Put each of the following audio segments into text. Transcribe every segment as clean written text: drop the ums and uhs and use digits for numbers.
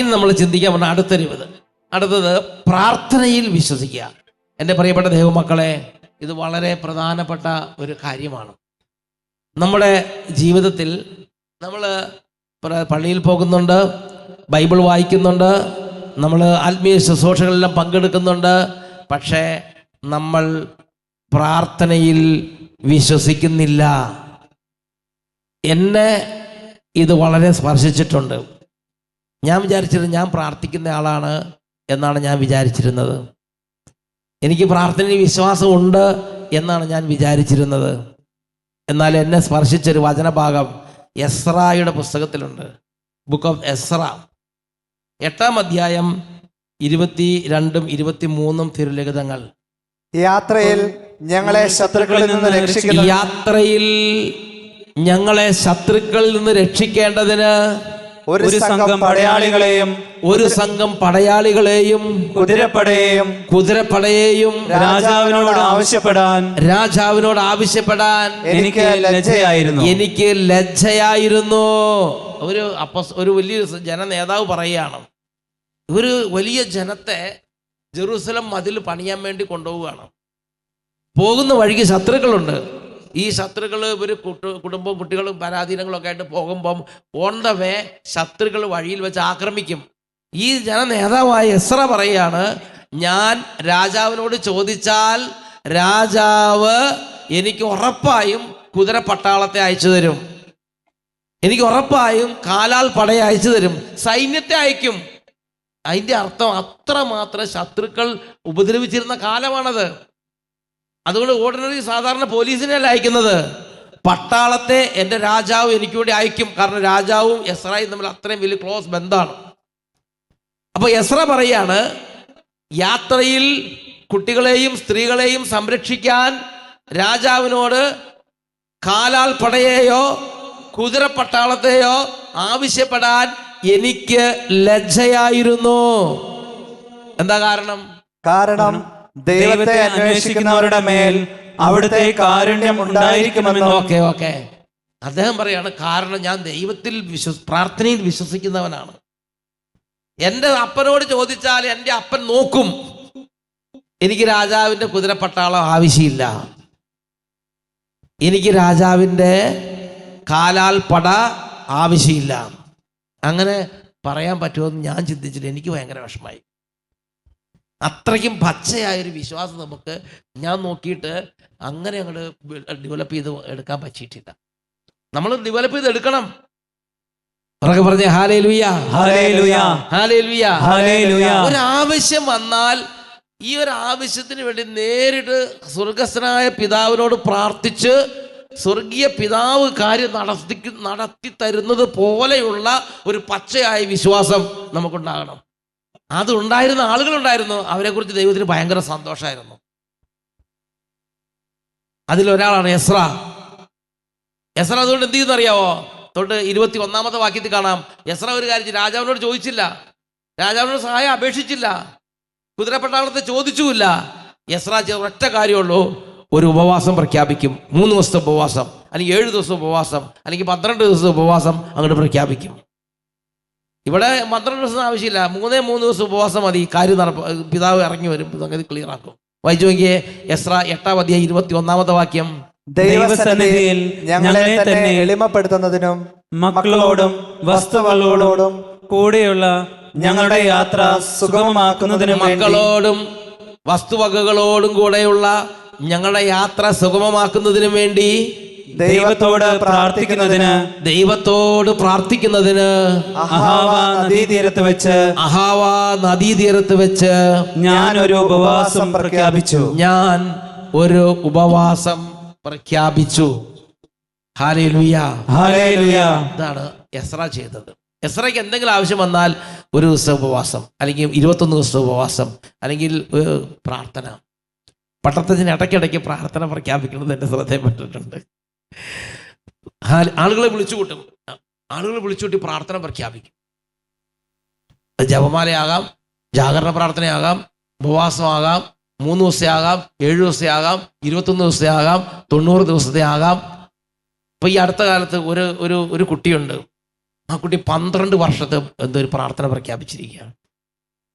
ഇനി നമ്മൾ ചിന്തിക്കാൻ പറഞ്ഞ അടുത്തത് പ്രാർത്ഥനയിൽ വിശ്വസിക്കുക. എൻ്റെ പ്രിയപ്പെട്ട ദൈവമക്കളെ, ഇത് വളരെ പ്രധാനപ്പെട്ട ഒരു കാര്യമാണ്. നമ്മുടെ ജീവിതത്തിൽ നമ്മൾ പള്ളിയിൽ പോകുന്നുണ്ട്, ബൈബിൾ വായിക്കുന്നുണ്ട്, നമ്മൾ ആത്മീയ ശുശ്രൂഷകളെല്ലാം പങ്കെടുക്കുന്നുണ്ട്. പക്ഷേ നമ്മൾ പ്രാർത്ഥനയിൽ വിശ്വസിക്കുന്നില്ല. എന്നെ ഇത് വളരെ സ്പർശിച്ചിട്ടുണ്ട്. ഞാൻ വിചാരിച്ചിരുന്നത് ഞാൻ പ്രാർത്ഥിക്കുന്ന ആളാണ് എന്നാണ് ഞാൻ വിചാരിച്ചിരുന്നത്. എനിക്ക് പ്രാർത്ഥനയിൽ വിശ്വാസമുണ്ട് എന്നാണ് ഞാൻ വിചാരിച്ചിരുന്നത്. എന്നാൽ എന്നെ സ്പർശിച്ചൊരു വചനഭാഗം എസ്രായുടെ പുസ്തകത്തിലുണ്ട്. ബുക്ക് ഓഫ് എസ്ര 8-ാം അധ്യായം 22-ഉം 23-ഉം തിരുലിഖിതങ്ങൾ. യാത്രയിൽ ഞങ്ങളെ ശത്രുക്കളിൽ നിന്ന് രക്ഷിക്കേണ്ടതിന് ഒരു സംഘം പടയാളികളെയും കുതിരപ്പടയെയും രാജാവിനോട് ആവശ്യപ്പെടാൻ എനിക്ക് ലജ്ജയായിരുന്നു. ഒരു വലിയ ജനനേതാവ് പറയുകയാണ്, ഒരു വലിയ ജനത്തെ ജെറൂസലം മതിൽ പണിയാൻ വേണ്ടി കൊണ്ടുപോവുകയാണ്. പോകുന്ന വഴിക്ക് ശത്രുക്കളുണ്ട്. ഈ ശത്രുക്കൾ ഇവർ കുടുംബവും കുട്ടികളും പരാധീനങ്ങളൊക്കെ ആയിട്ട് പോകുമ്പം ഓൺ ദ വേ ശത്രുക്കൾ വഴിയിൽ വെച്ച് ആക്രമിക്കും. ഈ ജനനേതാവായ എസ്ര പറയാണ്, ഞാൻ രാജാവിനോട് ചോദിച്ചാൽ രാജാവ് എനിക്ക് ഉറപ്പായും കുതിരപ്പട്ടാളത്തെ അയച്ചു തരും, എനിക്ക് ഉറപ്പായും കാലാൽ പടയെ അയച്ചു തരും, സൈന്യത്തെ അയക്കും. അതിൻ്റെ അർത്ഥം അത്രമാത്രം ശത്രുക്കൾ ഉപദ്രവിച്ചിരുന്ന കാലമാണത്. അതുകൊണ്ട് ഓർഡിനറി സാധാരണ പോലീസിനെയല്ല അയക്കുന്നത്, പട്ടാളത്തെ എൻ്റെ രാജാവ് എനിക്ക് വേണ്ടി അയക്കും. കാരണം രാജാവും എസ്രയും തമ്മിൽ അത്രയും വലിയ ക്ലോസ് ബന്ധമാണ്. അപ്പൊ എസ്ര പറയാണ്, യാത്രയിൽ കുട്ടികളെയും സ്ത്രീകളെയും സംരക്ഷിക്കാൻ രാജാവിനോട് കാലാൽ പടയെയോ കുതിരപ്പട്ടാളത്തെയോ ആവശ്യപ്പെടാൻ എനിക്ക് ലജ്ജയായിരുന്നു. എന്താ കാരണം ദൈവത്തെ അന്വേഷിക്കുന്നവരുടെ മേൽ അവിടുത്തെ കാരുണ്യം ഉണ്ടായിരിക്കുമെന്ന്. ഓക്കെ അദ്ദേഹം പറയാണ്, കാരണം ഞാൻ ദൈവത്തിൽ പ്രാർത്ഥനയിൽ വിശ്വസിക്കുന്നവനാണ്. എൻ്റെ അപ്പനോട് ചോദിച്ചാൽ എൻ്റെ അപ്പൻ നോക്കും. എനിക്ക് രാജാവിൻ്റെ കുതിരപ്പട്ടാളം ആവശ്യമില്ല, എനിക്ക് രാജാവിൻ്റെ കാലാൽ പട ആവശ്യമില്ല. അങ്ങനെ പറയാൻ പറ്റുമെന്ന് ഞാൻ ചിന്തിച്ചില്ല. എനിക്ക് ഭയങ്കര വിഷമായി. അത്രയ്ക്കും പച്ചയായൊരു വിശ്വാസം നമുക്ക് ഞാൻ നോക്കിയിട്ട് അങ്ങനെ അങ്ങോട്ട് ഡെവലപ്പ് ചെയ്ത് എടുക്കാൻ പറ്റിയിട്ടില്ല. നമ്മൾ ഡെവലപ്പ് ചെയ്ത് എടുക്കണം. ഉറക്കെ പറഞ്ഞേ ഹല്ലേലൂയ, ഹല്ലേലൂയ, ഹല്ലേലൂയ, ഹല്ലേലൂയ. ഒരാവശ്യം വന്നാൽ ഈ ഒരു ആവശ്യത്തിന് വേണ്ടി നേരിട്ട് സ്വർഗസ്ഥനായ പിതാവിനോട് പ്രാർത്ഥിച്ച് സ്വർഗീയ പിതാവ് കാര്യം നടത്തി തരുന്നത് പോലെയുള്ള ഒരു പച്ചയായ വിശ്വാസം നമുക്കുണ്ടാകണം. അതുണ്ടായിരുന്ന ആളുകളുണ്ടായിരുന്നു, അവരെക്കുറിച്ച് ദൈവത്തിന് ഭയങ്കര സന്തോഷമായിരുന്നു. അതിലൊരാളാണ് എസ്ര. അതുകൊണ്ട് എന്ത് ചെയ്യുന്ന അറിയാവോ? 21-ാമത്തെ വാക്യത്തിൽ കാണാം. എസ്ര ഒരു കാര്യം രാജാവിനോട് ചോദിച്ചില്ല, രാജാവിനോട് സഹായം അപേക്ഷിച്ചില്ല, കുതിരപ്പട്ടാളത്തെ ചോദിച്ചുമില്ല. എസ്ര ഒറ്റ കാര്യമുള്ളൂ, ഒരു ഉപവാസം പ്രഖ്യാപിക്കും. 3 ദിവസത്തെ ഉപവാസം, അല്ലെങ്കിൽ 7 ദിവസം ഉപവാസം, അല്ലെങ്കിൽ 12 ദിവസം ഉപവാസം അങ്ങോട്ട് പ്രഖ്യാപിക്കും. ഇവിടെ 12 ദിവസം ആവശ്യമില്ല, 3 ദിവസം ഉപവാസം മതി. കാര്യം പിതാവ് ഇറങ്ങി വരും, സംഗതി ക്ലിയർ ആക്കും. വായിച്ചു നോക്കിയേ, എസ്ര 8-ാം അധ്യായം 21-ാമത്തെ വാക്യം. ദൈവസന്നിധിയിൽ ഞങ്ങളെ തന്നെ എളിമപ്പെടുത്തുന്നതിനും മക്കളോടും വസ്തുവകളോടും കൂടെയുള്ള ഞങ്ങളുടെ യാത്ര സുഗമമാക്കുന്നതിനും മക്കളോടും വസ്തുവകകളോടും കൂടെയുള്ള ഞങ്ങളുടെ യാത്ര സുഗമമാക്കുന്നതിനും വേണ്ടി ദൈവത്തോട് പ്രാർത്ഥിക്കുന്നതിന് അഹാവ നദീതീരത്ത് വെച്ച് ഞാൻ ഒരു ഉപവാസം പ്രഖ്യാപിച്ചു. Hallelujah, hallelujah. ഇതാണ് എസ്ര ചെയ്തത്. എസ്രയ്ക്ക് എന്തെങ്കിലും ആവശ്യം വന്നാൽ ഒരു ദിവസം ഉപവാസം, അല്ലെങ്കിൽ 21 ദിവസം ഉപവാസം, അല്ലെങ്കിൽ പ്രാർത്ഥന. പട്ടണത്തിന് ഇടയ്ക്കിടയ്ക്ക് പ്രാർത്ഥന പ്രഖ്യാപിക്കുന്നത് എൻ്റെ ശ്രദ്ധയിൽപ്പെട്ടിട്ടുണ്ട്. ആളുകളെ വിളിച്ചുകൂട്ടി പ്രാർത്ഥന പ്രഖ്യാപിക്കും. ജപമാലയാകാം, ജാഗരണ പ്രാർത്ഥനയാകാം, ഉപവാസമാകാം, 3 ദിവസത്തെ ആകാം, 7 ദിവസത്തെ ആകാം, 21 ദിവസത്തെ ആകാം, 90 ദിവസത്തെ ആകാം. ഇപ്പൊ ഈ അടുത്ത കാലത്ത് ഒരു കുട്ടിയുണ്ട്, ആ കുട്ടി 12 വർഷത്തെ എന്തൊരു പ്രാർത്ഥന പ്രഖ്യാപിച്ചിരിക്കുകയാണ്.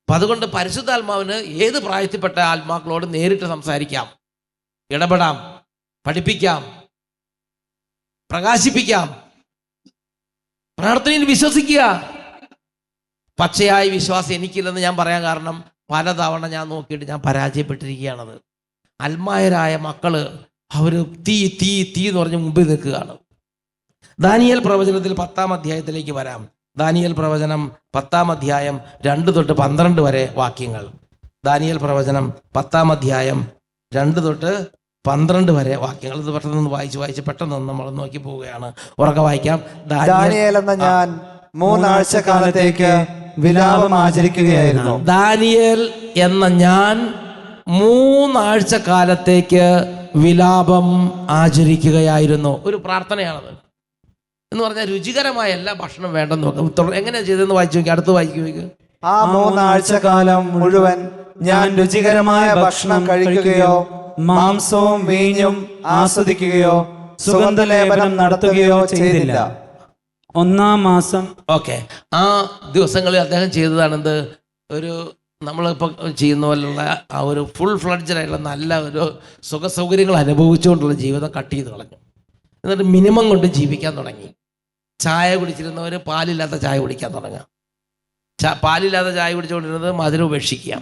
അപ്പം അതുകൊണ്ട് പരിശുദ്ധാത്മാവിന് ഏത് പ്രായത്തിൽപ്പെട്ട ആത്മാക്കളോട് നേരിട്ട് സംസാരിക്കാം, ഇടപെടാം, പഠിപ്പിക്കാം, പ്രകാശിപ്പിക്കാം. പ്രാർത്ഥനയിൽ വിശ്വസിക്കുക. പച്ചയായ വിശ്വാസം എനിക്കില്ലെന്ന് ഞാൻ പറയാൻ കാരണം പലതവണ ഞാൻ നോക്കിയിട്ട് ഞാൻ പരാജയപ്പെട്ടിരിക്കുകയാണത്. അൽമായരായ മക്കള് അവര് തീ തീ തീ എന്ന് പറഞ്ഞ് മുമ്പിൽ നിൽക്കുകയാണ്. ദാനിയേൽ പ്രവചനത്തിൽ 10-ാം അധ്യായത്തിലേക്ക് വരാം. ദാനിയേൽ പ്രവചനം 10-ാം അധ്യായം 2 തൊട്ട് 12 വരെ വാക്യങ്ങൾ. ദാനിയേൽ പ്രവചനം 10-ാം അധ്യായം 2 തൊട്ട് 12 വരെ വാക്യങ്ങൾ. ഇത് പെട്ടെന്ന് വായിച്ച് പെട്ടെന്ന് നമ്മൾ നോക്കി പോവുകയാണ്. ഉറക്കെ വായിക്കാം. ദാനിയേൽ എന്ന ഞാൻ 3 ആഴ്ച കാലത്തേക്ക് വിലാപം ആചരിക്കുകയായിരുന്നു. ദാനിയേൽ എന്ന ഞാൻ 3 ആഴ്ച കാലത്തേക്ക് വിലാപം ആചരിക്കുകയായിരുന്നു. ഒരു പ്രാർത്ഥനയാണത് എന്ന് പറഞ്ഞാൽ രുചികരമായ എല്ലാ ഭക്ഷണം വേണ്ടെന്ന് നോക്കാം. എങ്ങനെയാ ചെയ്തതെന്ന് വായിച്ചു നോക്കി. അടുത്ത് വായിക്കു. ആ 3 ആഴ്ച കാലം മുഴുവൻ ഞാൻ രുചികരമായ ഭക്ഷണം കഴിക്കുകയോ മാംസവും വീഞ്ഞും ആസ്വദിക്കുകയോ സുഗന്ധലേപനം നടത്തുകയോ ചെയ്തില്ല. 1-ാം മാസം. ഓക്കെ. ആ ദിവസങ്ങളിൽ അദ്ദേഹം ചെയ്തതാണെന്ത്, ഒരു നമ്മളിപ്പോൾ ചെയ്യുന്ന പോലുള്ള ആ ഒരു ഫുൾ ഫ്ലഡ്ജഡായിട്ടുള്ള നല്ല ഒരു സുഖസൗകര്യങ്ങൾ അനുഭവിച്ചുകൊണ്ടുള്ള ജീവിതം കട്ട് ചെയ്ത് കളഞ്ഞു. എന്നിട്ട് മിനിമം കൊണ്ട് ജീവിക്കാൻ തുടങ്ങി. ചായ കുടിച്ചിരുന്നവർ പാലില്ലാത്ത ചായ കുടിക്കാൻ തുടങ്ങാം. പാലില്ലാത്ത ചായ കുടിച്ചുകൊണ്ടിരുന്നത് മധുരം ഉപേക്ഷിക്കുക.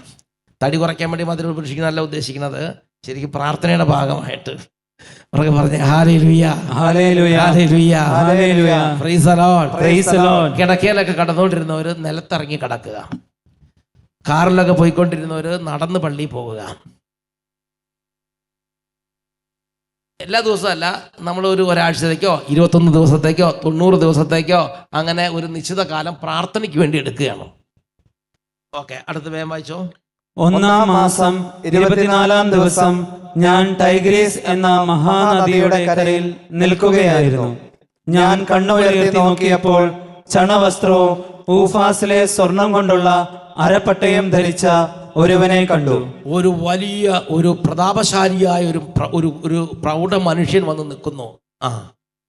തടി കുറയ്ക്കാൻ വേണ്ടി മധുരം ഉപേക്ഷിക്കുന്നതല്ല ഉദ്ദേശിക്കുന്നത്, ശരിക്കും പ്രാർത്ഥനയുടെ ഭാഗമായിട്ട് പറഞ്ഞ hallelujah hallelujah hallelujah hallelujah praise the Lord praise the Lord. കിടക്കയിലൊക്കെ കടന്നുകൊണ്ടിരുന്നവർ നിലത്തിറങ്ങി കിടക്കുക. കാറിലൊക്കെ പോയിക്കൊണ്ടിരുന്നവർ നടന്ന് പള്ളിയിൽ പോകുക. എല്ലാ ദിവസവും അല്ല, നമ്മൾ ഒരാഴ്ചത്തേക്കോ 21 ദിവസത്തേക്കോ 90 ദിവസത്തേക്കോ അങ്ങനെ ഒരു നിശ്ചിത കാലം പ്രാർത്ഥനയ്ക്ക് വേണ്ടി എടുക്കുകയാണ്. ഓക്കെ, അടുത്ത വേഗം വായിച്ചോ. 1-ാം മാസം 24-ാം ദിവസം ഞാൻ ടൈഗ്രീസ് എന്ന മഹാനദിയുടെ കരയിൽ നിൽക്കുകയായിരുന്നു. ഞാൻ കണ്ണുയർത്തി നോക്കിയപ്പോൾ ചണവസ്ത്രവും ഊഫാസിലെ സ്വർണം കൊണ്ടുള്ള അരപ്പട്ടയും ധരിച്ച ഒരുവനെ കണ്ടു. ഒരു വലിയ ഒരു പ്രതാപശാലിയായ ഒരു പ്രൗഢ മനുഷ്യൻ വന്ന് നിൽക്കുന്നു.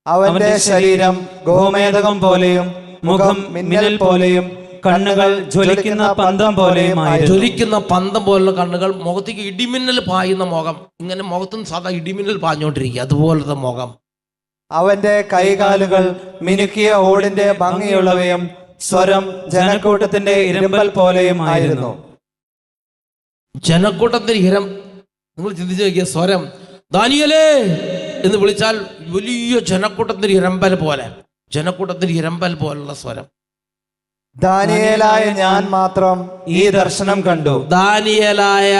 അവന്റെ ശരീരം ഗോമേതകം പോലെയും മുഖം മിന്നൽ പോലെയും കണ്ണുകൾ ജ്വലിക്കുന്ന പന്തം പോലെയുമായിരുന്നു. ജ്വലിക്കുന്ന പന്തം പോലുള്ള കണ്ണുകൾ, മുഖത്തേക്ക് ഇടിമിന്നൽ പായുന്ന മുഖം. ഇങ്ങനെ മുഖത്തുനിന്ന് സാധാ ഇടിമിന്നൽ പാഞ്ഞോണ്ടിരിക്കുക, അതുപോലത്തെ മുഖം. അവന്റെ കൈകാലുകൾ മിനുക്കിയ ഓടിന്റെ ഭംഗിയുള്ളവയും സ്വരം ജനക്കൂട്ടത്തിന്റെ ഇരമ്പൽ പോലെയുമായിരുന്നു. ജനക്കൂട്ടത്തിന് നിങ്ങൾ ചിന്തിച്ചു നോക്കിയ സ്വരം, ദാനിയേലേ എന്ന് വിളിച്ചാൽ വലിയ ജനക്കൂട്ടത്തിന് ഇരമ്പൽ പോലുള്ള സ്വരം. ദാനിയേലായ ഞാൻ മാത്രം ഈ ദർശനം കണ്ടു. ദാനിയേലായ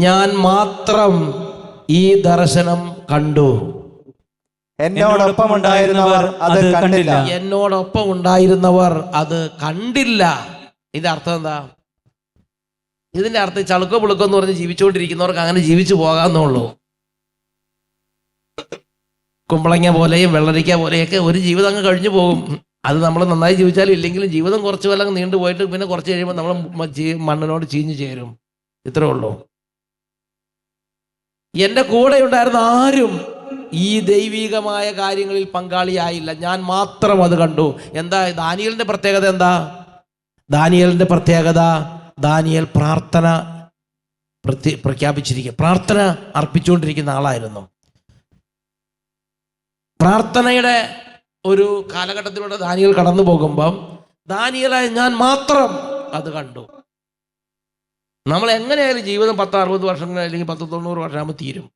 ഞാൻ മാത്രം ഈ ദർശനം കണ്ടു. എന്നോടൊപ്പം ഉണ്ടായിരുന്നവർ അത് കണ്ടില്ല. എന്നോടൊപ്പം ഉണ്ടായിരുന്നവർ അത് കണ്ടില്ല. ഇതിന്റെ അർത്ഥം എന്താ? ഇതിന്റെ അർത്ഥം ചളുക്കോ പുളുക്കോ എന്ന് പറഞ്ഞ് ജീവിച്ചുകൊണ്ടിരിക്കുന്നവർക്ക് അങ്ങനെ ജീവിച്ചു പോകാമെന്നുള്ളൂ. കുമ്പളങ്ങ പോലെയും വെള്ളരിക്ക പോലെയൊക്കെ ഒരു ജീവിതം അങ്ങ് കഴിഞ്ഞു പോകും. അത് നമ്മൾ നന്നായി ജീവിച്ചാലും ഇല്ലെങ്കിലും ജീവിതം കുറച്ച് കാലം നീണ്ടു പോയിട്ട് പിന്നെ കുറച്ച് കഴിയുമ്പോൾ നമ്മൾ മണ്ണിനോട് ചീഞ്ഞു ചേരും. ഇത്രേ ഉള്ളൂ. എൻ്റെ കൂടെ ഉണ്ടായിരുന്ന ആരും ഈ ദൈവികമായ കാര്യങ്ങളിൽ പങ്കാളിയായില്ല. ഞാൻ മാത്രം അത് കണ്ടു. എന്താ ദാനിയേലിന്റെ പ്രത്യേകത? എന്താ ദാനിയേലിന്റെ പ്രത്യേകത? ദാനിയേൽ പ്രാർത്ഥന പ്രഖ്യാപിച്ചിരിക്കുക, പ്രാർത്ഥന അർപ്പിച്ചുകൊണ്ടിരിക്കുന്ന ആളായിരുന്നു. പ്രാർത്ഥനയുടെ ഒരു കാലഘട്ടത്തിലൂടെ ദാനിയേൽ കടന്നു പോകുമ്പം ദാനിയേലായ ഞാൻ മാത്രം അത് കണ്ടു. നമ്മൾ എങ്ങനെയായാലും ജീവിതം 10-60 വർഷം അല്ലെങ്കിൽ 10-90 വർഷമാകുമ്പോൾ തീരും.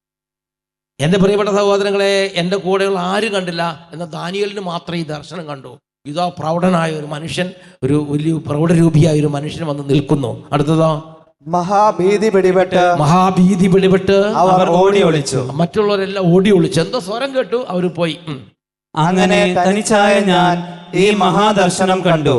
എൻ്റെ പ്രിയപ്പെട്ട സഹോദരങ്ങളെ, എൻ്റെ കൂടെയുള്ള ആരും കണ്ടില്ല, എന്നാൽ ദാനിയേലിന് മാത്രം ഈ ദർശനം കണ്ടു. ഇതോ പ്രൗഢനായ ഒരു മനുഷ്യൻ, ഒരു വലിയ പ്രൗഢരൂപിയായ ഒരു മനുഷ്യൻ വന്ന് നിൽക്കുന്നു. അടുത്തതോ മഹാഭീതി പിടിപെട്ട് അവർ ഓടി ഒളിച്ചു. മറ്റുള്ളവരെല്ലാം ഓടി ഒളിച്ചു. എന്തോ സ്വരം കേട്ടു, അവർ പോയി. അങ്ങനെ തനിച്ചായ ഞാൻ ഈ മഹാദർശനം കണ്ടു.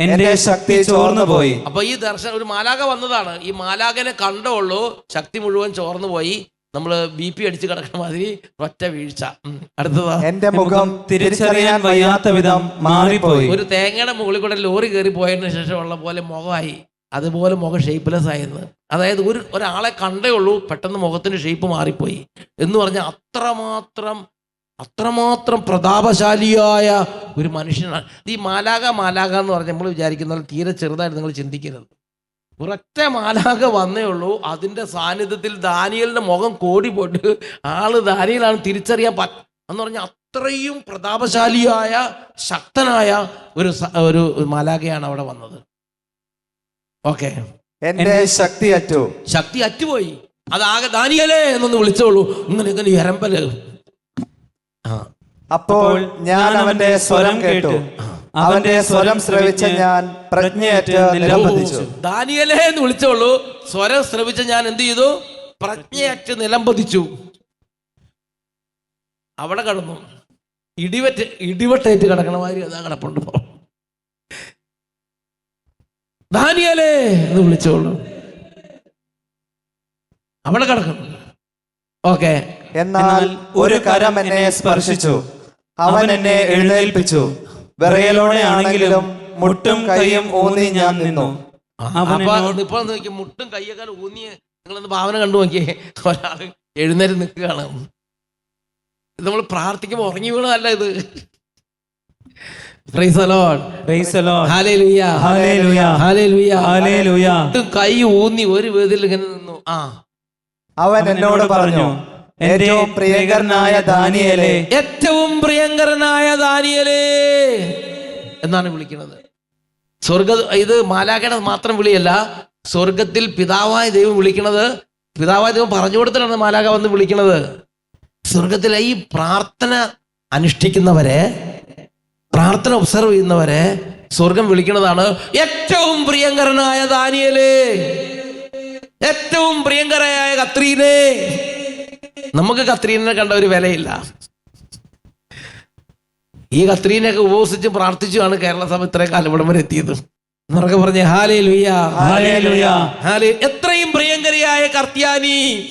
എന്റെ ശക്തി ചോർന്നു പോയി. അപ്പൊ ഈ ദർശനം ഒരു മാലാക വന്നതാണ്. ഈ മാലാകനെ കണ്ടുള്ളൂ, ശക്തി മുഴുവൻ ചോർന്നു പോയി. നമ്മള് BP അടിച്ച് കിടക്കുന്ന മാതിരി ഒറ്റ വീഴ്ച. അടുത്തതാ, എന്റെ മുഖം തിരിച്ചറിയാൻ വയ്യാത്ത വിധം മാറിപ്പോയി. ഒരു തേങ്ങയുടെ മുകളിൽ കൂടെ ലോറി കയറി പോയതിനു ശേഷമുള്ള പോലെ മുഖമായി, അതുപോലെ മുഖം ഷേപ്പ്ലെസ് ആയിരുന്നു. അതായത് ഒരാളെ കണ്ടേ ഉള്ളൂ, പെട്ടെന്ന് മുഖത്തിന്റെ ഷേപ്പ് മാറിപ്പോയി എന്ന് പറഞ്ഞാൽ അത്രമാത്രം പ്രതാപശാലിയായ ഒരു മനുഷ്യനാണ്. ഈ മാലാക എന്ന് പറഞ്ഞാൽ നമ്മൾ വിചാരിക്കുന്ന പോലെ തീരെ ചെറുതായിട്ട് നിങ്ങൾ ചിന്തിക്കരുത്. ഒരൊറ്റ മാലാക വന്നേ ഉള്ളൂ, അതിൻ്റെ സാന്നിധ്യത്തിൽ ദാനിയേലിൻ്റെ മുഖം കോടി പോയിട്ട് ആള് ദാനിയേലാണ് തിരിച്ചറിയാൻ എന്ന് പറഞ്ഞാൽ അത്രയും പ്രതാപശാലിയായ ശക്തനായ ഒരു മാലാകയാണ് അവിടെ വന്നത്. ഓക്കെ, എന്റെ ശക്തി അറ്റുപോയി. അതാകെ ദാനിയേലേ എന്നൊന്ന് വിളിച്ചോളൂ, ഇങ്ങനെ എരമ്പല്. അപ്പോൾ ഞാൻ അവന്റെ സ്വരം കേട്ടു, അവന്റെ സ്വരം ശ്രവിച്ച ഞാൻ പ്രജ്ഞയറ്റ് നിലംപതിച്ചു. ദാനിയേലേ എന്ന് വിളിച്ചോളൂ, സ്വരം ശ്രവിച്ച ഞാൻ എന്ത് ചെയ്തു? പ്രജ്ഞയറ്റ് നിലംപതിച്ചു. അവിടെ കടന്നു, ഇടിവെട്ടേറ്റ് കിടക്കണ മാതിരി അതാ കിടപ്പുണ്ട്. ദാനിയേലേ എന്ന് വിളിച്ചോളൂ, അവിടെ കിടക്കുന്നു. ഓക്കെ, എന്നാൽ ഒരു കരം എന്നെ സ്പർശിച്ചു, അവൻ എന്നെ എഴുന്നേൽപ്പിച്ചു. വിറയലോടെ ആണെങ്കിലും മുട്ടും കൈയും ഊന്നി ഞാൻ നിന്നു. ഇപ്പൊ നോക്കി, മുട്ടും കയ്യേക്കാൾ ഊന്നിയ നിങ്ങളൊന്ന് ഭാവന കണ്ടു നോക്കിയേ. ഒരാള് എഴുന്നേറ്റ് നിൽക്കുകയാണ്. ഇത് നമ്മൾ പ്രാർത്ഥിക്കുമ്പോൾ ഉറങ്ങി വീണതല്ല ഇത്. Praise the Lord. Praise the Lord. Hallelujah. Hallelujah. Hallelujah. Hallelujah. കൈ ഊന്നി ഒരു വേദിയിൽ ഇങ്ങനെ നിന്നു. അവൻ എന്നോട് പറഞ്ഞു, ഏറ്റവും പ്രിയങ്കരനായ ദാനിയേലേ, ഏറ്റവും പ്രിയങ്കരനായ ദാനിയേലേ എന്നാണ് വിളിക്കുന്നത്. ഇത് മാലാഖയുടെ മാത്രം വിളിയല്ല, സ്വർഗത്തിൽ പിതാവായ ദൈവം വിളിക്കുന്നത്. പിതാവായ ദൈവം പറഞ്ഞു കൊടുത്തിട്ടാണ് മാലാഖ വന്ന് വിളിക്കുന്നത്. സ്വർഗത്തിലെ ഈ പ്രാർത്ഥന അനുഷ്ഠിക്കുന്നവരെ, പ്രാർത്ഥന ഒബ്സർവ് ചെയ്യുന്നവരെ സ്വർഗം വിളിക്കുന്നതാണ് ഏറ്റവും പ്രിയങ്കരനായ ദാനിയേലേ, ഏറ്റവും പ്രിയങ്കരയായ കത്രീനെ. നമുക്ക് കത്രീനെ കണ്ട ഒരു വിലയില്ല. ഈ കത്രീനെയൊക്കെ ഉപവസിച്ച് പ്രാർത്ഥിച്ചുമാണ് കേരള സഭ ഇത്രയും കാലം ഇവിടെ വരെ എത്തിയത്. എന്നൊക്കെ പറഞ്ഞേ ഹല്ലേലൂയ, ഹല്ലേലൂയ. എത്രയും പ്രിയങ്കരിയായ കർത്തിയാനിയും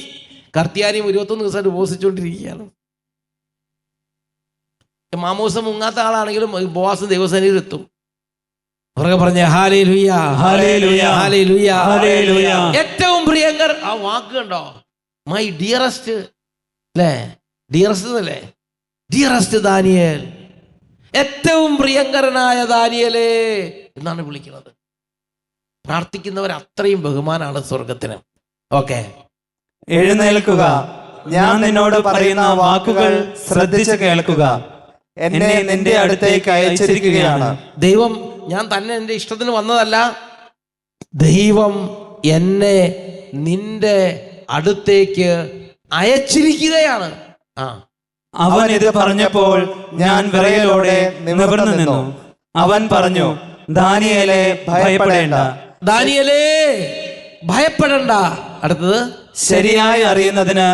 21 ദിവസമായിട്ട് ഉപവസിച്ചുകൊണ്ടിരിക്കുകയാണ്. മാമോസം മുങ്ങാത്ത ആളാണെങ്കിലും ഉപവാസം ദൈവസന്നിധിയിൽ എത്തും. അവരൊക്കെ പറഞ്ഞേ ഹല്ലേലൂയ, ഹല്ലേലൂയ, ഹല്ലേലൂയ, ഹല്ലേലൂയ. ഏറ്റവും പ്രിയങ്കർ. ആ വാക്ക് കണ്ടോ? മൈ ഡിയറസ്റ്റ് അല്ലേ? ഡിയറസ്റ്റ് ദാനിയേൽ, ഏറ്റവും പ്രിയങ്കരനായ ദാനിയേലേ എന്നാണ് വിളിക്കുന്നത്. പ്രാർത്ഥിക്കുന്നവർ അത്രയും ബഹുമാനാണ് സ്വർഗത്തിന്. ഓക്കെ, എഴുന്നേൽക്കുക, ഞാൻ നിന്നോട് പറയുന്ന വാക്കുകൾ ശ്രദ്ധിച്ച് കേൾക്കുക. എന്നെ നിന്റെ അടുത്തേക്ക് അയച്ചിരിക്കുകയാണ്. ദൈവം, ഞാൻ തന്നെ എൻ്റെ ഇഷ്ടത്തിന് വന്നതല്ല, ദൈവം എന്നെ നിന്റെ അടുത്തേക്ക് അയച്ചിരിക്കുകയാണ്. അവൻ ഇത് പറഞ്ഞപ്പോൾ ഞാൻ വിറയലോടെ നിവർന്നു നിന്നു. അവൻ പറഞ്ഞു, ദാനിയേലേ ഭയപ്പെടേണ്ട. ദാനിയേലേ ഭയപ്പെടണ്ട. അടുത്തത്, ശരിയായി അറിയുന്നതിന്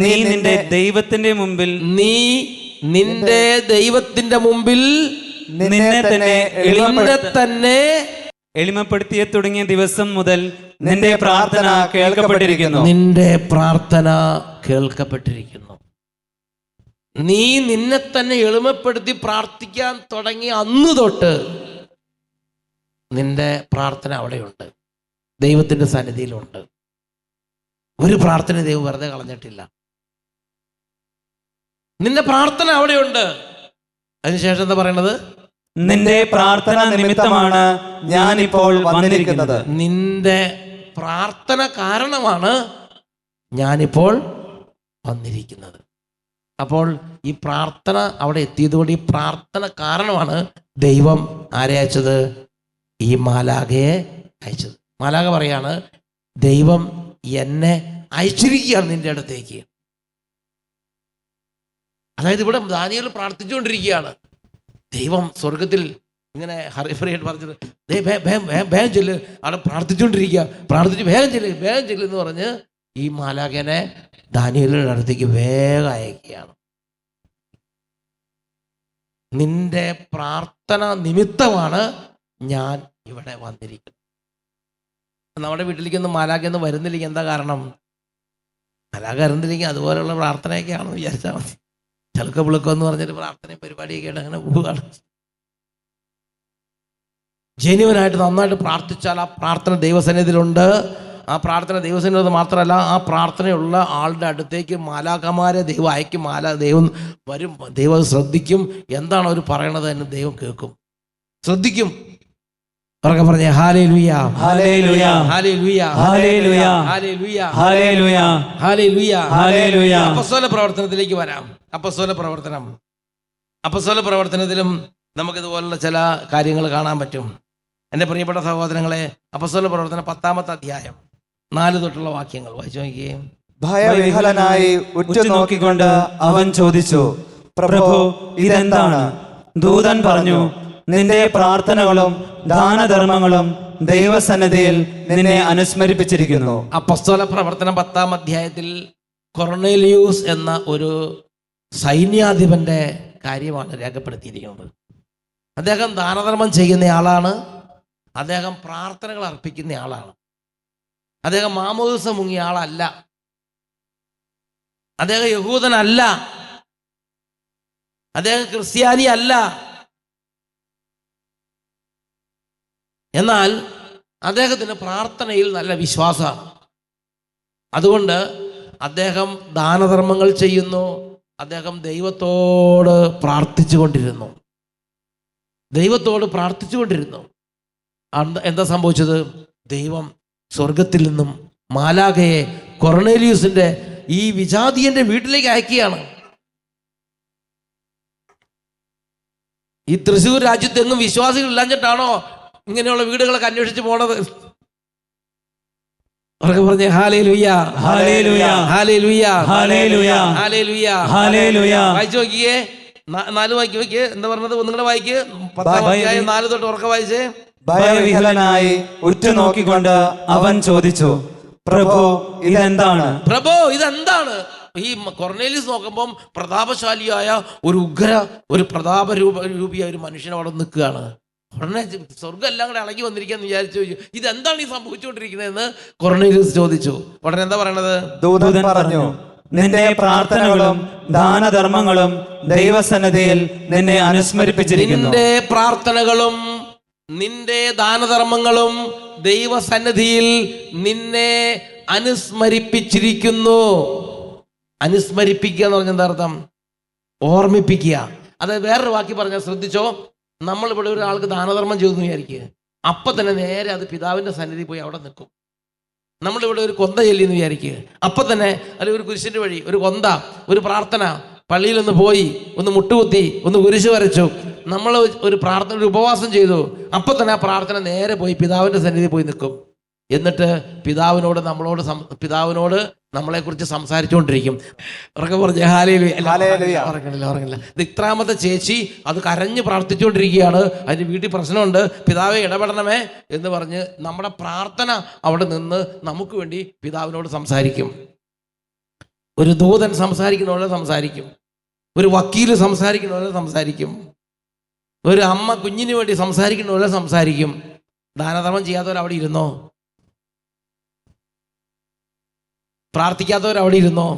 നീ നിന്റെ ദൈവത്തിന്റെ മുമ്പിൽ നിന്റെ ദൈവത്തിന്റെ മുമ്പിൽ നിന്നെ തന്നെ എളിമപ്പെടുത്തിയ തുടങ്ങിയ ദിവസം മുതൽ നിന്റെ പ്രാർത്ഥന കേൾക്കപ്പെട്ടിരിക്കുന്നു. നീ നിന്നെ തന്നെ എളിമപ്പെടുത്തി പ്രാർത്ഥിക്കാൻ തുടങ്ങിയ അന്ന് തൊട്ട് നിന്റെ പ്രാർത്ഥന അവിടെയുണ്ട്, ദൈവത്തിന്റെ സന്നിധിയിലുണ്ട്. ഒരു പ്രാർത്ഥന ദൈവം വെറുതെ കളഞ്ഞിട്ടില്ല. നിന്റെ പ്രാർത്ഥന അവിടെയുണ്ട്. അതിനുശേഷം എന്താ പറയണത്? നിന്റെ പ്രാർത്ഥന നിമിത്തമാണ് ഞാൻ ഇപ്പോൾ വന്നിരിക്കുന്നത്. നിന്റെ പ്രാർത്ഥന കാരണമാണ് ഞാനിപ്പോൾ വന്നിരിക്കുന്നത്. അപ്പോൾ ഈ പ്രാർത്ഥന അവിടെ എത്തിയതുകൊണ്ട്, ഈ പ്രാർത്ഥന കാരണമാണ് ദൈവം ആരെ അയച്ചത്? ഈ മാലാഖയെ അയച്ചത്. മാലാഖ പറയാണ്, ദൈവം എന്നെ അയച്ചിരിക്കുകയാണ് നിന്റെ അടുത്തേക്ക്. അതായത് ഇവിടെ ദാനിയേൽ പ്രാർത്ഥിച്ചുകൊണ്ടിരിക്കുകയാണ്. ദൈവം സ്വർഗത്തിൽ ഇങ്ങനെ ഹറിഫറിയായിട്ട് പറഞ്ഞത്, വേഗം ചെല്ല്, അവിടെ പ്രാർത്ഥിച്ച് വേഗം ചെല്ല് എന്ന് പറഞ്ഞ് ഈ മാലാഖനെ ദാനിയേലിന്റെ അടുത്തേക്ക് വേഗം അയക്കുകയാണ്. നിന്റെ പ്രാർത്ഥന നിമിത്തമാണ് ഞാൻ ഇവിടെ വന്നിരിക്കുന്നത്. നമ്മുടെ വീട്ടിലേക്കൊന്നും മാലാഖയൊന്നും വരുന്നില്ലെങ്കിൽ എന്താ കാരണം? മാലാഖ വരുന്നില്ലെങ്കിൽ അതുപോലെയുള്ള പ്രാർത്ഥനയൊക്കെയാണെന്ന് വിചാരിച്ചാൽ മതി. ചളുക്ക പുളുക്കം എന്ന് പറഞ്ഞിട്ട് പ്രാർത്ഥനയും പരിപാടിയൊക്കെ ആയിട്ട് അങ്ങനെ പോവുകയാണ്. ജെന്യുവനായിട്ട് നന്നായിട്ട് പ്രാർത്ഥിച്ചാൽ ആ പ്രാർത്ഥന ദൈവസന്നിധിയിലുണ്ട്. ആ പ്രാർത്ഥന ദൈവസന്നിധി മാത്രമല്ല, ആ പ്രാർത്ഥനയുള്ള ആളുടെ അടുത്തേക്ക് മാലാഖമാരെ ദൈവം അയക്കും. ദൈവം വരും, ദൈവം ശ്രദ്ധിക്കും. എന്താണ് അവർ പറയണത് എന്ന് ദൈവം കേൾക്കും, ശ്രദ്ധിക്കും. ഉറക്കെ പറഞ്ഞേ hallelujah, hallelujah, hallelujah, hallelujah, hallelujah, hallelujah, hallelujah, hallelujah. അപ്പസ്തോല പ്രവർത്തനത്തിലേക്ക് വരാം. അപ്പസ്തോല പ്രവർത്തനത്തിലും നമുക്കിതുപോലുള്ള ചില കാര്യങ്ങൾ കാണാൻ പറ്റും. എൻ്റെ പ്രിയപ്പെട്ട സഹോദരങ്ങളെ, അപ്പസ്തോല പ്രവർത്തനം 10-ാമത്തെ അധ്യായം 4 തൊട്ടുള്ള വാക്യങ്ങൾ വായിച്ചു നോക്കിയേ. ഭയവിഹ്വലനായി ഉറ്റുനോക്കിക്കൊണ്ട് അവൻ ചോദിച്ചു, പ്രഭു, ഇതെന്താണ്? ദൂതൻ പറഞ്ഞു, നിന്റെ പ്രാർത്ഥനകളും ദാനധർമ്മങ്ങളും ദൈവസന്നിധിയിൽ നിന്നെ അനുസ്മരിപ്പിച്ചിരിക്കുന്നു. അപ്പസ്തോല പ്രവർത്തനം 10-ാം അധ്യായത്തിൽ കൊർണേലിയൂസ് എന്ന ഒരു സൈന്യാധിപന്റെ കാര്യമാണ് രേഖപ്പെടുത്തിയിരിക്കുന്നത്. അദ്ദേഹം ദാനധർമ്മം ചെയ്യുന്ന ആളാണ്, അദ്ദേഹം പ്രാർത്ഥനകൾ അർപ്പിക്കുന്ന ആളാണ്, അദ്ദേഹം മാമോദിസ മുങ്ങിയ ആളല്ല, അദ്ദേഹം യഹൂദനല്ല, അദ്ദേഹം ക്രിസ്ത്യാനി അല്ല. എന്നാൽ അദ്ദേഹത്തിന് പ്രാർത്ഥനയിൽ നല്ല വിശ്വാസമാണ്. അതുകൊണ്ട് അദ്ദേഹം ദാനധർമ്മങ്ങൾ ചെയ്യുന്നു, അദ്ദേഹം ദൈവത്തോട് പ്രാർത്ഥിച്ചുകൊണ്ടിരുന്നു. എന്താ സംഭവിച്ചത്? ദൈവം സ്വർഗത്തിൽ നിന്നും മാലാഖയെ കൊർണേലിയൂസിന്റെ ഈ വിജാതീയന്റെ വീട്ടിലേക്ക് അയക്കുകയാണ്. ഈ തൃശ്ശൂർ രാജ്യത്തെങ്ങും വിശ്വാസികൾ ഇല്ലാഞ്ഞിട്ടാണോ ഇങ്ങനെയുള്ള വീടുകളൊക്കെ അന്വേഷിച്ച് പോണത്? അവർക്ക് പറഞ്ഞേ hallelujah, hallelujah, hallelujah, hallelujah, hallelujah, hallelujah. വായിച്ചു നോക്കിയേ, 4 വായിക്ക് നോക്കിയേ. എന്താ പറഞ്ഞത്? ഒന്നുകൂടെ വായിക്ക്. 10-ാം അധ്യായം 4 തൊട്ട് ഉറക്കെ വായിച്ചേ. ഭയവിഹ്വലനായി ഉറ്റുനോക്കിക്കൊണ്ട് അവൻ ചോദിച്ചു, പ്രഭു, ഇതെന്താണ്? പ്രഭു, ഇതെന്താണ്? ഈ കൊർണേലിയസ് നോക്കുമ്പം പ്രതാപശാലിയായ ഒരു പ്രതാപരൂപിയായ ഒരു മനുഷ്യൻ അവിടെ നിൽക്കുകയാണ്. ഉടനെ സ്വർഗ്ഗം എല്ലാം കൂടെ ഇളകി വന്നിരിക്കാന്ന് വിചാരിച്ചു. ഇതെന്താണ് ഈ സംഭവിച്ചുകൊണ്ടിരിക്കുന്നതെന്ന് കൊർണേലിയസ് ചോദിച്ചു. ഉടനെ എന്താ പറയണത്? ദൂതൻ പറഞ്ഞു, നിന്റെ പ്രാർത്ഥനകളും ദാനധർമ്മങ്ങളും ദൈവസന്നിധിയിൽ നിന്നെ അനുസ്മരിപ്പിച്ചിരിക്കുന്നു. നിന്റെ പ്രാർത്ഥനകളും നിന്റെ ദാനധർമ്മങ്ങളും ദൈവസന്നിധിയിൽ നിന്നെ അനുസ്മരിപ്പിച്ചിരിക്കുന്നു. അനുസ്മരിപ്പിക്കുക എന്ന് പറഞ്ഞ എന്താ അർത്ഥം? ഓർമ്മിപ്പിക്കുക. അത് വേറൊരു വാക്കി പറഞ്ഞാൽ ശ്രദ്ധിച്ചോ. നമ്മളിവിടെ ഒരാൾക്ക് ദാനധർമ്മം ചെയ്തു വിചാരിക്കുക, അപ്പം തന്നെ നേരെ അത് പിതാവിൻ്റെ സന്നിധി പോയി അവിടെ നിൽക്കും. നമ്മളിവിടെ ഒരു കൊന്ത ചൊല്ലിയെന്ന് വിചാരിക്കുക, അപ്പം തന്നെ അല്ലെങ്കിൽ ഒരു കുരിശിൻ്റെ വഴി ഒരു കൊന്ത, ഒരു പ്രാർത്ഥന, പള്ളിയിലൊന്ന് പോയി ഒന്ന് മുട്ടുകുത്തി ഒന്ന് കുരിശ് വരച്ചു, നമ്മൾ ഒരു പ്രാർത്ഥന, ഒരു ഉപവാസം ചെയ്തു, അപ്പം തന്നെ ആ പ്രാർത്ഥന നേരെ പോയി പിതാവിൻ്റെ സന്നിധി പോയി നിൽക്കും. എന്നിട്ട് പിതാവിനോട് നമ്മളെക്കുറിച്ച് സംസാരിച്ചുകൊണ്ടിരിക്കും. ഉറക്കെ പറഞ്ഞേ ഹല്ലേലൂയ. ഉറങ്ങില്ല. ഇത്രാമത്തെ ചേച്ചി അത് കരഞ്ഞ് പ്രാർത്ഥിച്ചുകൊണ്ടിരിക്കുകയാണ്. അതിന് വീട്ടിൽ പ്രശ്നമുണ്ട്, പിതാവെ ഇടപെടണമേ എന്ന് പറഞ്ഞ് നമ്മുടെ പ്രാർത്ഥന അവിടെ നിന്ന് നമുക്ക് വേണ്ടി പിതാവിനോട് സംസാരിക്കും. ഒരു ദൂതൻ സംസാരിക്കുന്ന പോലെ സംസാരിക്കും, ഒരു വക്കീല് സംസാരിക്കുന്ന പോലെ സംസാരിക്കും, ഒരു അമ്മ കുഞ്ഞിന് വേണ്ടി സംസാരിക്കുന്ന പോലെ സംസാരിക്കും. ദാനധർമ്മം ചെയ്യാത്തവർ അവിടെ ഇരുന്നോ? പ്രാർത്ഥിക്കാത്തവർ അവിടെ ഇരുന്നോ?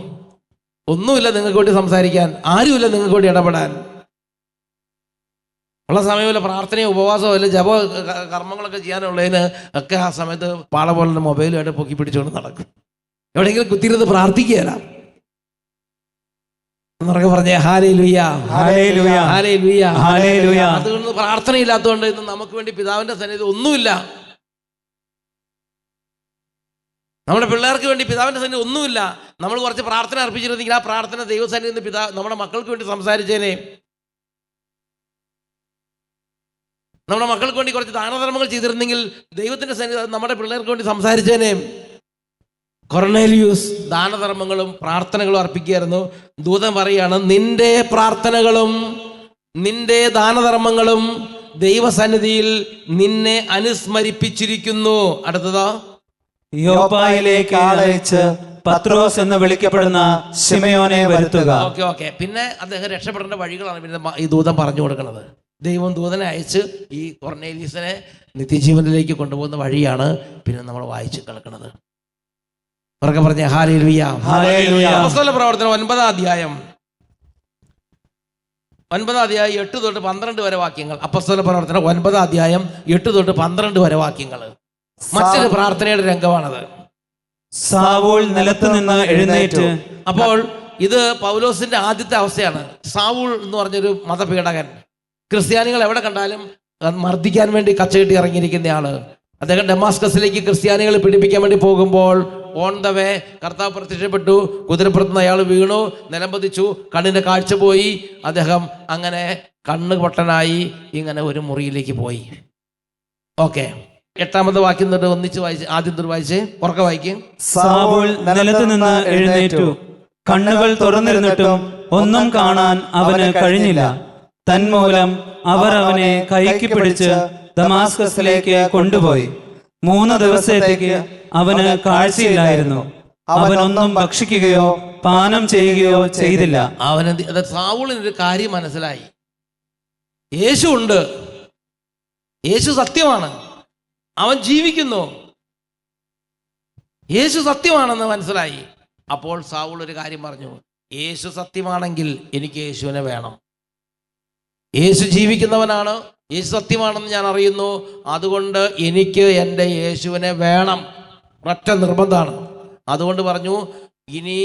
ഒന്നുമില്ല നിങ്ങൾക്ക് വേണ്ടി സംസാരിക്കാൻ, ആരുമില്ല നിങ്ങൾക്ക് വേണ്ടി ഇടപെടാൻ. ഉള്ള സമയമില്ല പ്രാർത്ഥനയോ ഉപവാസമോ അല്ല ജപ കർമ്മങ്ങളൊക്കെ ചെയ്യാനുള്ളതിന് ഒക്കെ ആ സമയത്ത് പാള പോലെ മൊബൈലുമായിട്ട് പൊക്കി പിടിച്ചുകൊണ്ട് നടക്കും. എവിടെയെങ്കിലും കുത്തിയിരുന്ന് പ്രാർത്ഥിക്കുകയല്ല. എന്നൊക്കെ പറഞ്ഞേ ഹല്ലേലൂയ, ഹല്ലേലൂയ, ഹല്ലേലൂയ, ഹല്ലേലൂയ. അതുകൊണ്ട് പ്രാർത്ഥനയില്ലാത്തതുകൊണ്ട് ഇന്ന് നമുക്ക് വേണ്ടി പിതാവിന്റെ സന്നിധി ഒന്നുമില്ല. നമ്മുടെ പിള്ളേർക്ക് വേണ്ടി പിതാവിന്റെ സന്നിധി ഒന്നുമില്ല. നമ്മൾ കുറച്ച് പ്രാർത്ഥന അർപ്പിച്ചിരുന്നെങ്കിൽ ആ പ്രാർത്ഥന ദൈവസന്നിധിയിൽ നിന്ന് നമ്മുടെ മക്കൾക്ക് വേണ്ടി സംസാരിച്ചേനെ. നമ്മുടെ മക്കൾക്ക് വേണ്ടി കുറച്ച് ദാനധർമ്മങ്ങൾ ചെയ്തിരുന്നെങ്കിൽ ദൈവത്തിന്റെ സന്നിധി നമ്മുടെ പിള്ളേർക്ക് വേണ്ടി സംസാരിച്ചേനെ. കൊർണേലിയൂസ് ദാനധർമ്മങ്ങളും പ്രാർത്ഥനകളും അർപ്പിക്കുകയായിരുന്നു. ദൂതൻ പറയാണ്, നിന്റെ പ്രാർത്ഥനകളും നിന്റെ ദാനധർമ്മങ്ങളും ദൈവസന്നിധിയിൽ നിന്നെ അനുസ്മരിപ്പിച്ചിരിക്കുന്നു. അടുത്തതോ, യോപ്പായിലേക്ക് ആളയച്ച് പത്രോസ് എന്ന് വിളിക്കപ്പെടുന്ന ശിമയോനെ വരുത്തുക. ഓക്കെ. പിന്നെ അദ്ദേഹം രക്ഷപ്പെടേണ്ട വഴികളാണ് പിന്നെ ഈ ദൂതൻ പറഞ്ഞു കൊടുക്കുന്നത്. ദൈവം ദൂതനെ അയച്ച് ഈ കൊർണേലിയസിനെ നിത്യജീവനിലേക്ക് കൊണ്ടുപോകുന്ന വഴിയാണ് പിന്നെ നമ്മൾ വായിച്ച് കേൾക്കുന്നത്. ഉറക്കെ പറഞ്ഞേ ഹല്ലേലൂയ, ഹല്ലേലൂയ. അപ്പോസ്തല പ്രവർത്തനം 9-ാം അധ്യായം 8 തൊട്ട് 12 വരെ വാക്യങ്ങൾ. അപ്പോസ്തല പ്രവർത്തനം 9-ാം അധ്യായം 8 തൊട്ട് 12 വരെ വാക്യങ്ങൾ. മറ്റൊരു പ്രാർത്ഥനയുടെ രംഗമാണത്. സാവൂൾ നിലത്തുനിന്ന് എഴുന്നേറ്റ് അപ്പോൾ ഇത് പൗലോസിന്റെ ആദ്യത്തെ അവസ്ഥയാണ്. സാവൂൾ എന്ന് പറഞ്ഞൊരു മതപീഡകൻ, ക്രിസ്ത്യാനികൾ എവിടെ കണ്ടാലും മർദ്ദിക്കാൻ വേണ്ടി കച്ചകെട്ടി ഇറങ്ങിയിരിക്കുന്ന ആള്. അദ്ദേഹം ഡമാസ്കസിലേക്ക് ക്രിസ്ത്യാനികളെ പീഡിപ്പിക്കാൻ വേണ്ടി പോകുമ്പോൾ ഓൺ ദ വേ കർത്താവ് പ്രത്യക്ഷപ്പെട്ടു. കുതിരപ്പുറത്തുനിന്ന് അയാൾ വീണു, നിലംപതിച്ചു, കണ്ണിന്റെ കാഴ്ച പോയി. അദ്ദേഹം അങ്ങനെ കണ്ണ് പൊട്ടനായി ഇങ്ങനെ ഒരു മുറിയിലേക്ക് പോയി. ഓക്കെ, 8ാമത്തെ വാക്യം തൊട്ട് ഒന്നിച്ച് വായിച്ച്, ആദ്യം തൊട്ട് വായിച്ചേ, ഉറക്കെ വായിക്കും. സാവൂൾ നിലത്തുനിന്ന് എഴുന്നേറ്റു. കണ്ണുകൾ തുറന്നിരുന്നിട്ടും ഒന്നും കാണാൻ അവന് കഴിഞ്ഞില്ല. തന്മൂലം അവർ അവനെ കൈക്ക് പിടിച്ച് ദമാസ്കസിലേക്ക് കൊണ്ടുപോയി. 3 ദിവസത്തേക്ക് അവന് കാഴ്ചയില്ലായിരുന്നു. അവനൊന്നും ഭക്ഷിക്കുകയോ പാനം ചെയ്യുകയോ ചെയ്തില്ല. സാവൂളിനൊരു കാര്യം മനസ്സിലായി, യേശു ഉണ്ട്, യേശു സത്യമാണ്, അവൻ ജീവിക്കുന്നു, യേശു സത്യമാണെന്ന് മനസ്സിലായി. അപ്പോൾ സാവൂൾ ഒരു കാര്യം പറഞ്ഞു, യേശു സത്യമാണെങ്കിൽ എനിക്ക് യേശുവിനെ വേണം. യേശു ജീവിക്കുന്നവനാണ്, യേശു സത്യമാണെന്ന് ഞാൻ അറിയുന്നു, അതുകൊണ്ട് എനിക്ക് എൻ്റെ യേശുവിനെ വേണം. ഒറ്റ നിർബന്ധമാണ്. അതുകൊണ്ട് പറഞ്ഞു, ഇനി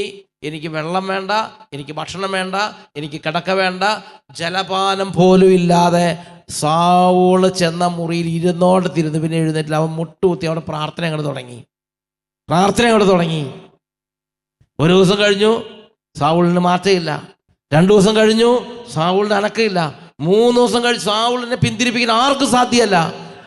എനിക്ക് വെള്ളം വേണ്ട, എനിക്ക് ഭക്ഷണം വേണ്ട, എനിക്ക് കിടക്ക വേണ്ട, ജലപാനം പോലും ഇല്ലാതെ സാവൂള് ചെന്ന മുറിയിൽ ഇരുന്നോടത്തിരുന്ന് പിന്നെ എഴുന്നേറ്റില്ല. അവൻ മുട്ടുകുത്തി അവിടെ പ്രാർത്ഥന അങ്ങോട്ട് തുടങ്ങി. ഒരു ദിവസം കഴിഞ്ഞു, സാവൂളിന് മാറ്റമില്ല. 2 ദിവസം കഴിഞ്ഞു, സാവൂളിന് അനക്കമില്ല. 3 ദിവസം കഴിഞ്ഞ് സാവൂളിനെ പിന്തിരിപ്പിക്കാൻ ആർക്കും സാധ്യമല്ല.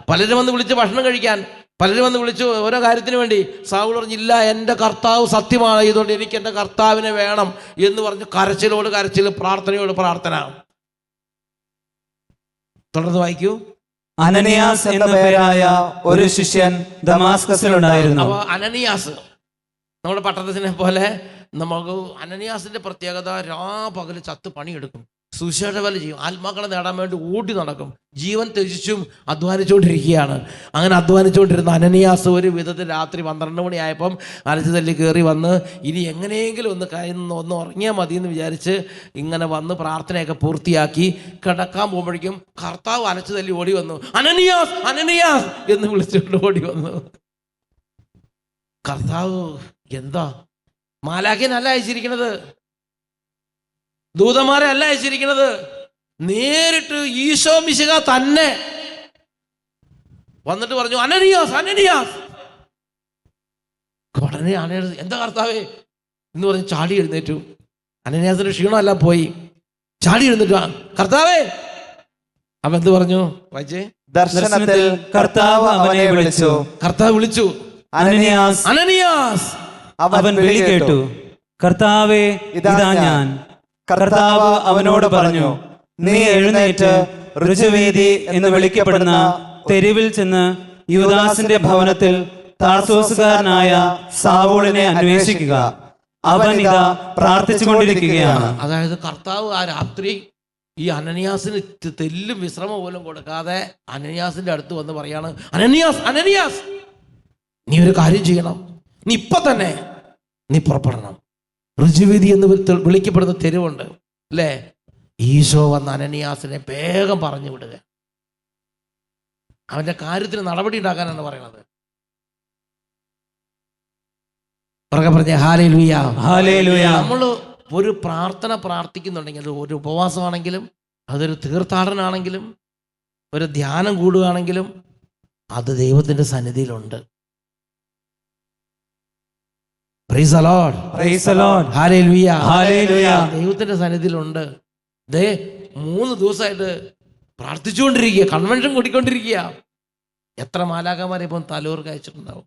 പലരും വന്ന് വിളിച്ച് ഭക്ഷണം കഴിക്കാൻ, പലരും വന്ന് വിളിച്ചു ഓരോ കാര്യത്തിന് വേണ്ടി. സാവൂൾ പറഞ്ഞില്ല, എൻ്റെ കർത്താവ് സത്യമാണ്, ഇതുകൊണ്ട് എനിക്ക് എൻ്റെ കർത്താവിനെ വേണം എന്ന് പറഞ്ഞു. കരച്ചിലോട് കരച്ചിൽ, പ്രാർത്ഥനയോട് പ്രാർത്ഥന. തുടർന്ന് വായിക്കൂ. അനനിയാസ് എന്ന പേരായ ഒരു ശിഷ്യൻ ദമാസ്കസിലുണ്ടായിരുന്നു. അപ്പൊ അനനിയാസ് നമ്മുടെ പട്ടണത്തിനെ പോലെ നമുക്ക് അനനിയാസിന്റെ പ്രത്യേകത, പകല് ചത്ത് പണിയെടുക്കും, സുശേഷ വേല ചെയ്യും, ആത്മാക്കളെ നേടാൻ വേണ്ടി ഓടി നടക്കും, ജീവൻ ത്യജിച്ചും അധ്വാനിച്ചുകൊണ്ടിരിക്കുകയാണ്. അങ്ങനെ അധ്വാനിച്ചുകൊണ്ടിരുന്ന അനനിയാസ് ഒരു വിധത്തിൽ രാത്രി 12 മണിയായപ്പം അലച്ചു തല്ലി കയറി വന്ന് ഇനി എങ്ങനെയെങ്കിലും ഒന്ന് ഉറങ്ങിയാൽ മതി എന്ന് വിചാരിച്ച് ഇങ്ങനെ വന്ന് പ്രാർത്ഥനയൊക്കെ പൂർത്തിയാക്കി കിടക്കാൻ പോകുമ്പോഴേക്കും കർത്താവ് അലച്ചു തല്ലി ഓടി വന്നു. അനനിയാസ്, അനനിയാസ് എന്ന് വിളിച്ചുകൊണ്ട് ഓടി വന്നു. കർത്താവ് എന്താ, മാലാഖ്യനല്ല അയച്ചിരിക്കുന്നത്, ദൂതന്മാരെ അല്ല അയച്ചിരിക്കുന്നത്, നേരിട്ട് ഈശോ മിശിഹ തന്നെ വന്നിട്ട് പറഞ്ഞു, അനനിയാസ്, അനനിയാസ്. ഉടനെ അനനിയാസ്, എന്താ കർത്താവേ എന്ന് പറഞ്ഞ് ചാടി എഴുന്നേറ്റു. അനനിയാസിന്റെ ക്ഷീണമെല്ലാം പോയി, ചാടി എഴുന്നേറ്റു. കർത്താവേ. അവൻ എന്ത് പറഞ്ഞു? വായിച്ചേ. ദർശനത്തിൽ കർത്താവ് അവനെ വിളിച്ചു. കർത്താവ് വിളിച്ചു, അനനിയാസ്, അനനിയാസ്. അവൻ വിളി കേട്ടു, കർത്താവേ ഇതാ ഞാൻ. കർത്താവ് അവനോട് പറഞ്ഞു, നീ എഴുന്നേറ്റ് ഋജുവേദി എന്ന് വിളിക്കപ്പെടുന്ന തെരുവിൽ ചെന്ന് യൂദാസിന്റെ ഭവനത്തിൽ താർസോസുകാരനായ സാവൂളിനെ അന്വേഷിക്കുക. അവൻ ഇതാ പ്രാർത്ഥിച്ചുകൊണ്ടിരിക്കുകയാണ്. അതായത് കർത്താവ് ആ രാത്രി ഈ അനനിയാസിന് തെല്ലും വിശ്രമം പോലും കൊടുക്കാതെ അനനിയാസിന്റെ അടുത്ത് വന്ന് പറയാണ്, അനനിയാസ്, അനനിയാസ്, നീ ഒരു കാര്യം ചെയ്യണം, നീ ഇപ്പൊ തന്നെ നീ പുറപ്പെടണം. ഋജുവേദി എന്ന് വിളിക്കപ്പെടുന്ന തെരുവുണ്ട് അല്ലേ? ഈശോ വന്ന അനനിയാസിനെ വേഗം പറഞ്ഞു വിടുക. അവന്റെ കാര്യത്തിന് നടപടി ഉണ്ടാക്കാനാണ് പറയുന്നത്. പറഞ്ഞ ഹല്ലേലൂയ, ഹല്ലേലൂയ. നമ്മൾ ഒരു പ്രാർത്ഥന പ്രാർത്ഥിക്കുന്നുണ്ടെങ്കിൽ, അത് ഒരു ഉപവാസമാണെങ്കിലും, അതൊരു തീർത്ഥാടനമാണെങ്കിലും, ഒരു ധ്യാനം കൂടുകയാണെങ്കിലും, അത് ദൈവത്തിന്റെ സന്നിധിയിലുണ്ട്. Praise the Lord, praise the Lord, hallelujah, hallelujah. ദൈവത്തിന്റെ സന്നിധിയിലുണ്ട്. 3 ദിവസമായിട്ട് പ്രാർത്ഥിച്ചുകൊണ്ടിരിക്കുക, കൺവെൻഷൻ കൂടിക്കൊണ്ടിരിക്കുക. എത്ര മാലാഖമാരെ ഇപ്പം തലൂർക്ക് അയച്ചിട്ടുണ്ടാവും?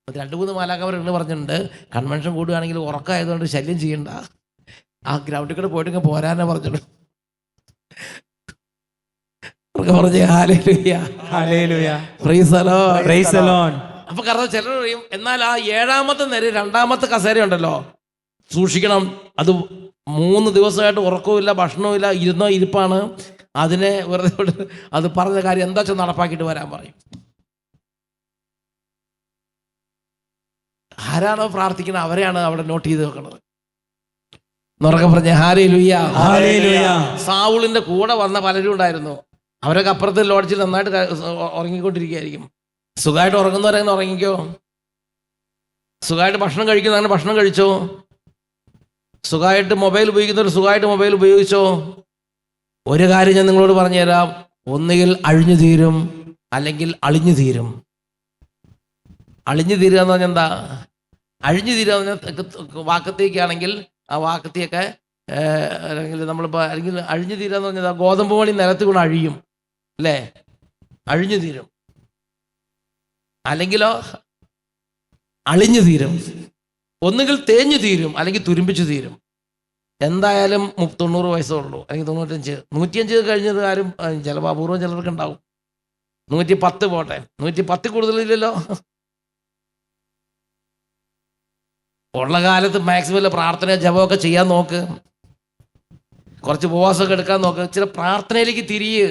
2-3 മാലാഖമാർ എന്ന് പറഞ്ഞിട്ടുണ്ട്, കൺവെൻഷൻ കൂടുകയാണെങ്കിൽ ഉറക്കമായതുകൊണ്ട് ശല്യം ചെയ്യണ്ട, ആ ഗ്രൗണ്ടിൽ കൂടെ പോയിട്ട് പോരാനെ പറഞ്ഞിട്ടുണ്ട്. പറഞ്ഞേ hallelujah, hallelujah, praise the Lord, praise the Lord. അപ്പൊ കാരണം ചിലർ പറയും, എന്നാൽ ആ 7ാമത്തെ നിര 2ാമത്തെ കസേര ഉണ്ടല്ലോ, സൂക്ഷിക്കണം, അത് 3 ദിവസമായിട്ട് ഉറക്കവുമില്ല, ഭക്ഷണവുമില്ല, ഇരിപ്പാണ്, അതിനെ വെറുതെ അത് പറഞ്ഞ കാര്യം എന്താ വെച്ചാൽ നടപ്പാക്കിയിട്ട് വരാൻ പറയും. ആരാണോ പ്രാർത്ഥിക്കുന്നത് അവരെയാണ് അവിടെ നോട്ട് ചെയ്ത് വെക്കുന്നത്. എന്നുറക്കെ പറഞ്ഞ ഹല്ലേലൂയ, ഹല്ലേലൂയ. സാവൂളിന്റെ കൂടെ വന്ന പലരും ഉണ്ടായിരുന്നു. അവരൊക്കെ അപ്പുറത്തെ ലോഡ്ജിൽ നന്നായിട്ട് ഉറങ്ങിക്കൊണ്ടിരിക്കുകയായിരിക്കും. സുഖമായിട്ട് ഉറങ്ങുന്നവരെങ്ങനെ ഉറങ്ങിക്കോ? സുഖമായിട്ട് ഭക്ഷണം കഴിക്കുന്ന അങ്ങനെ ഭക്ഷണം കഴിച്ചോ? സുഖമായിട്ട് മൊബൈൽ ഉപയോഗിക്കുന്നവർ സുഖമായിട്ട് മൊബൈൽ ഉപയോഗിച്ചോ? ഒരു കാര്യം ഞാൻ നിങ്ങളോട് പറഞ്ഞുതരാം, ഒന്നുകിൽ അഴിഞ്ഞു തീരും അല്ലെങ്കിൽ അളിഞ്ഞു തീരും. അളിഞ്ഞു തീരുക എന്ന് പറഞ്ഞാൽ എന്താ? അഴിഞ്ഞു തീരുക എന്ന് പറഞ്ഞാൽ വാക്കത്തേക്കാണെങ്കിൽ ആ വാക്കത്തിയൊക്കെ അല്ലെങ്കിൽ നമ്മളിപ്പോൾ അല്ലെങ്കിൽ അഴിഞ്ഞു തീരുക എന്ന് പറഞ്ഞാൽ ഗോതമ്പ് മണി നിലത്ത് വീണ് അഴിയും അല്ലേ, അഴിഞ്ഞു തീരും. അല്ലെങ്കിലോ അളിഞ്ഞു തീരും. ഒന്നുകിൽ തേഞ്ഞു തീരും അല്ലെങ്കിൽ തുരുമ്പിച്ചു തീരും. എന്തായാലും 90 വയസ്സേ ഉള്ളൂ, അല്ലെങ്കിൽ 95. 105 കഴിഞ്ഞത് ആരും ചിലപ്പോൾ അപൂർവം ചിലർക്ക് ഉണ്ടാവും. 110 പോട്ടെ, 110 കൂടുതലില്ലല്ലോ. ഉള്ള കാലത്ത് മാക്സിമം പ്രാർത്ഥന ജപമൊക്കെ ചെയ്യാൻ നോക്ക്, കുറച്ച് ഉപവാസമൊക്കെ എടുക്കാൻ നോക്ക്, ചില പ്രാർത്ഥനയിലേക്ക് തിരിയ്.